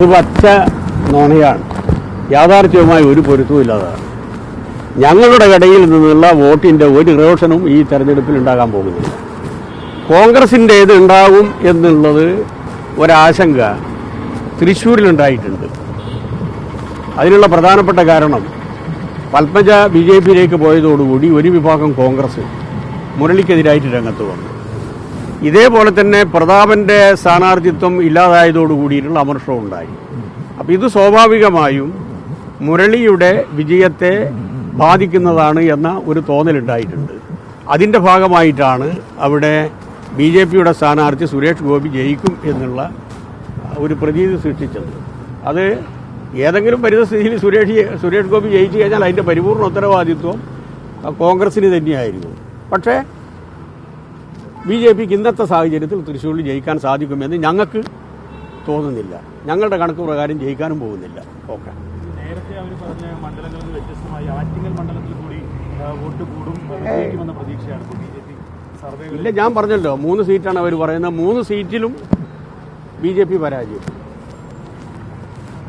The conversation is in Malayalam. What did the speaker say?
ഇത് പച്ച നോണയാണ്. യാഥാർത്ഥ്യവുമായി ഒരു പൊരുത്തവുമില്ലാതാണ്. ഞങ്ങളുടെ കടയിൽ നിന്നുള്ള വോട്ടിൻ്റെ ഒരു ഇറോഷനും ഈ തെരഞ്ഞെടുപ്പിൽ ഉണ്ടാകാൻ പോകുന്നില്ല. കോൺഗ്രസിൻ്റേത് ഉണ്ടാകും എന്നുള്ളത് ഒരാശങ്ക തൃശ്ശൂരിലുണ്ടായിട്ടുണ്ട്. അതിനുള്ള പ്രധാനപ്പെട്ട കാരണം പത്മജ BJPയിലേക്ക് പോയതോടുകൂടി ഒരു വിഭാഗം കോൺഗ്രസ് മുരളിക്കെതിരായിട്ട് രംഗത്ത് വന്നു. ഇതേപോലെ തന്നെ പ്രതാപൻ്റെ സ്ഥാനാർത്ഥിത്വം ഇല്ലാതായതോടുകൂടിയിട്ടുള്ള അമർഷവും ഉണ്ടായി. അപ്പോൾ ഇത് സ്വാഭാവികമായും മുരളിയുടെ വിജയത്തെ ബാധിക്കുന്നതാണ് എന്ന ഒരു തോന്നലുണ്ടായിട്ടുണ്ട്. അതിൻ്റെ ഭാഗമായിട്ടാണ് അവിടെ BJPയുടെ സ്ഥാനാർത്ഥി സുരേഷ് ഗോപി ജയിക്കും എന്നുള്ള ഒരു പ്രതീതി സൃഷ്ടിച്ചത്. അത് ഏതെങ്കിലും പരിതസ്ഥിതിയിൽ സുരേഷ് ഗോപി ജയിച്ചു കഴിഞ്ഞാൽ അതിൻ്റെ പരിപൂർണ്ണ ഉത്തരവാദിത്വം കോൺഗ്രസിന് തന്നെയായിരുന്നു. പക്ഷേ BJPക്ക് ഇന്നത്തെ സാഹചര്യത്തിൽ തൃശ്ശൂരിൽ ജയിക്കാൻ സാധിക്കുമെന്ന് ഞങ്ങൾക്ക് തോന്നുന്നില്ല. ഞങ്ങളുടെ കണക്ക് പ്രകാരം ജയിക്കാനും പോകുന്നില്ല. ഓക്കെ, നേരത്തെ അവർ പറഞ്ഞ മണ്ഡലങ്ങളിൽ നിന്ന് വ്യത്യസ്തമായി ആറ്റിങ്ങൽ മണ്ഡലത്തിൽ കൂടി വോട്ട് കൂടുമെന്ന പ്രതീക്ഷയാണ് BJP സർവേ. ഇല്ല, ഞാൻ പറഞ്ഞല്ലോ 3 സീറ്റാണ് അവർ പറയുന്നത്. 3 സീറ്റിലും BJP പരാജയം.